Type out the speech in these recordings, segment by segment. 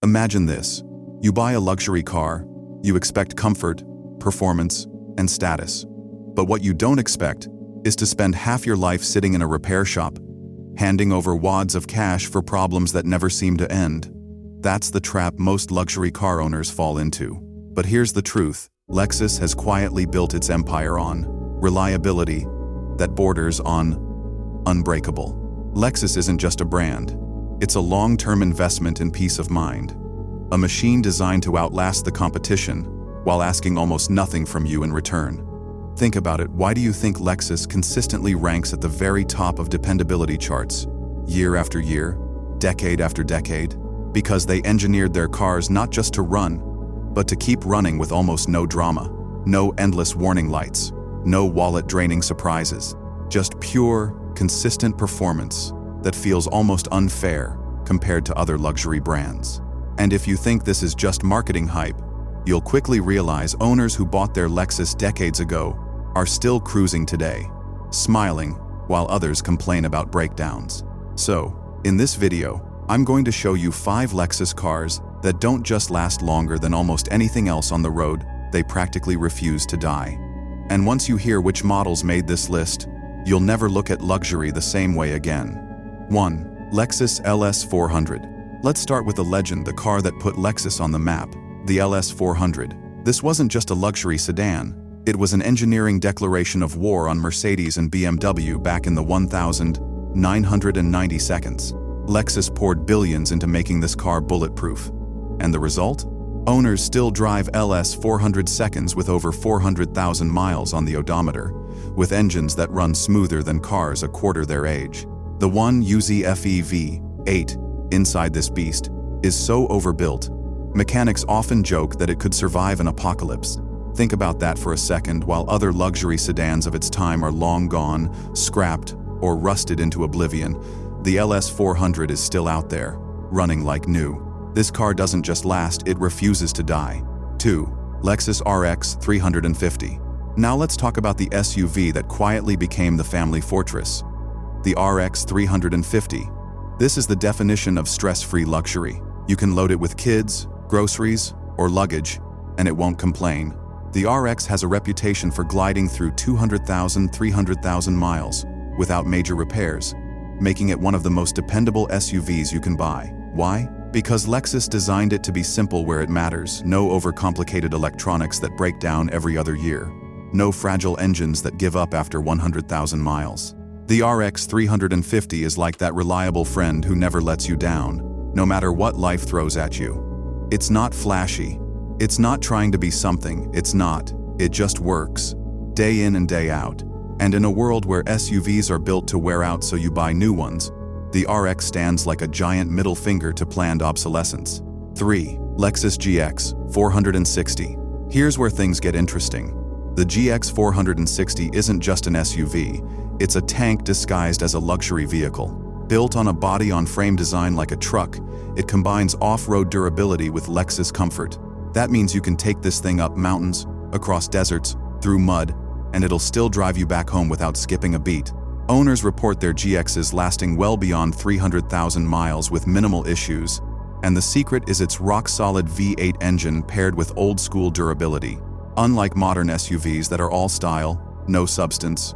Imagine this. You buy a luxury car, you expect comfort, performance, and status. But what you don't expect is to spend half your life sitting in a repair shop, handing over wads of cash for problems that never seem to end. That's the trap most luxury car owners fall into. But here's the truth. Lexus has quietly built its empire on reliability that borders on unbreakable. Lexus isn't just a brand. It's a long-term investment in peace of mind. A machine designed to outlast the competition while asking almost nothing from you in return. Think about it. Why do you think Lexus consistently ranks at the very top of dependability charts, year after year, decade after decade? Because they engineered their cars not just to run, but to keep running with almost no drama, no endless warning lights, no wallet-draining surprises, just pure, consistent performance that feels almost unfair compared to other luxury brands. And if you think this is just marketing hype, you'll quickly realize owners who bought their Lexus decades ago are still cruising today, smiling while others complain about breakdowns. So, in this video, I'm going to show you 5 Lexus cars that don't just last longer than almost anything else on the road, they practically refuse to die. And once you hear which models made this list, you'll never look at luxury the same way again. 1. Lexus LS 400. Let's start with the legend, the car that put Lexus on the map, the LS 400. This wasn't just a luxury sedan. It was an engineering declaration of war on Mercedes and BMW back in the 1990 seconds. Lexus poured billions into making this car bulletproof. And the result? Owners still drive LS 400 seconds with over 400,000 miles on the odometer, with engines that run smoother than cars a quarter their age. The 1UZ-FE V8 inside this beast is so overbuilt, mechanics often joke that it could survive an apocalypse. Think about that for a second. While other luxury sedans of its time are long gone, scrapped, or rusted into oblivion, the LS 400 is still out there, running like new. This car doesn't just last, it refuses to die. 2. Lexus RX 350. Now let's talk about the SUV that quietly became the family fortress. The RX 350. This is the definition of stress-free luxury. You can load it with kids, groceries, or luggage, and it won't complain. The RX has a reputation for gliding through 200,000, 300,000 miles without major repairs, making it one of the most dependable SUVs you can buy. Why? Because Lexus designed it to be simple where it matters. No overcomplicated electronics that break down every other year. No fragile engines that give up after 100,000 miles. The RX 350 is like that reliable friend who never lets you down, no matter what life throws at you. It's not flashy. It's not trying to be something. It's not. It just works, day in and day out. And in a world where SUVs are built to wear out so you buy new ones, the RX stands like a giant middle finger to planned obsolescence. 3. Lexus GX 460. Here's where things get interesting. The GX 460 isn't just an SUV, it's a tank disguised as a luxury vehicle. Built on a body-on-frame design like a truck, it combines off-road durability with Lexus comfort. That means you can take this thing up mountains, across deserts, through mud, and it'll still drive you back home without skipping a beat. Owners report their GXs lasting well beyond 300,000 miles with minimal issues, and the secret is its rock-solid V8 engine paired with old-school durability. Unlike modern SUVs that are all style, no substance,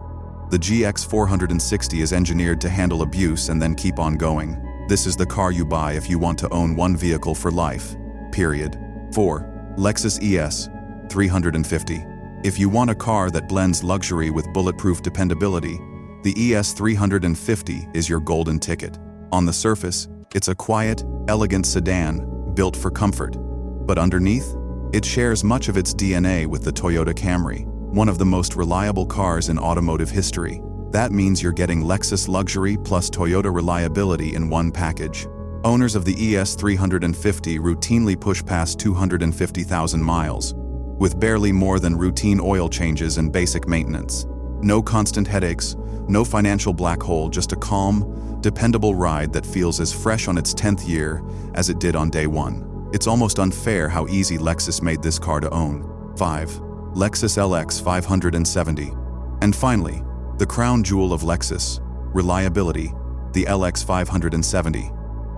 the GX 460 is engineered to handle abuse and then keep on going. This is the car you buy if you want to own one vehicle for life. Period. 4. Lexus ES 350. If you want a car that blends luxury with bulletproof dependability, the ES 350 is your golden ticket. On the surface, it's a quiet, elegant sedan built for comfort. But underneath, it shares much of its DNA with the Toyota Camry, one of the most reliable cars in automotive history. That means you're getting Lexus luxury plus Toyota reliability in one package. Owners of the ES 350 routinely push past 250,000 miles, with barely more than routine oil changes and basic maintenance. No constant headaches, no financial black hole, just a calm, dependable ride that feels as fresh on its 10th year as it did on day one. It's almost unfair how easy Lexus made this car to own. 5. Lexus LX 570. And finally, the crown jewel of Lexus, reliability, the LX 570.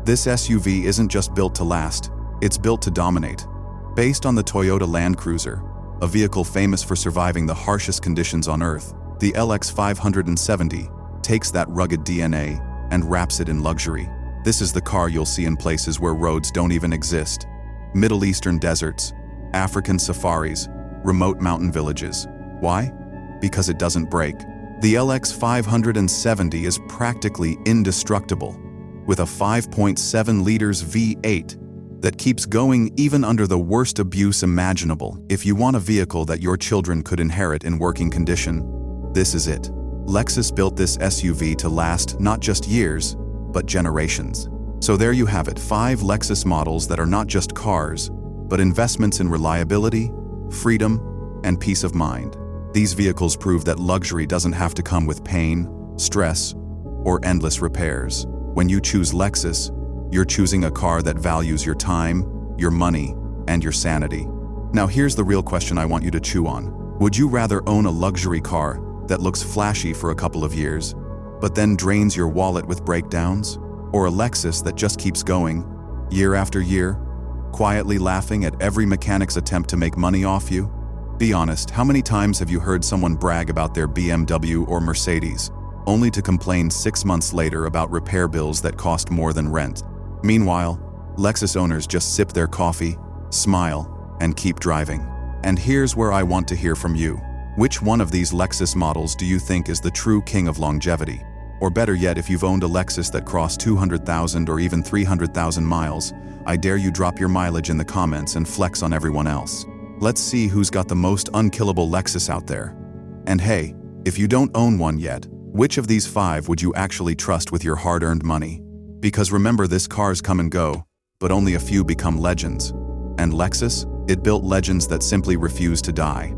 This SUV isn't just built to last, It's built to dominate. Based on the Toyota Land Cruiser, a vehicle famous for surviving the harshest conditions on Earth, the LX 570 takes that rugged DNA and wraps it in luxury. This is the car you'll see in places where roads don't even exist. Middle Eastern deserts, African safaris, remote mountain villages. Why? Because it doesn't break. The LX 570 is practically indestructible, with a 5.7 liters V8 that keeps going even under the worst abuse imaginable. If you want a vehicle that your children could inherit in working condition, this is it. Lexus built this SUV to last not just years, but generations. So there you have it, 5 Lexus models that are not just cars, but investments in reliability, freedom, and peace of mind. These vehicles prove that luxury doesn't have to come with pain, stress, or endless repairs. When you choose Lexus, you're choosing a car that values your time, your money, and your sanity. Now here's the real question I want you to chew on. Would you rather own a luxury car that looks flashy for a couple of years, but then drains your wallet with breakdowns? Or a Lexus that just keeps going, year after year, quietly laughing at every mechanic's attempt to make money off you? Be honest, how many times have you heard someone brag about their BMW or Mercedes, only to complain 6 months later about repair bills that cost more than rent? Meanwhile, Lexus owners just sip their coffee, smile, and keep driving. And here's where I want to hear from you. Which one of these Lexus models do you think is the true king of longevity? Or better yet, if you've owned a Lexus that crossed 200,000 or even 300,000 miles, I dare you drop your mileage in the comments and flex on everyone else. Let's see who's got the most unkillable Lexus out there. And hey, if you don't own one yet, which of these 5 would you actually trust with your hard-earned money? Because remember, this cars come and go, but only a few become legends. And Lexus, it built legends that simply refuse to die.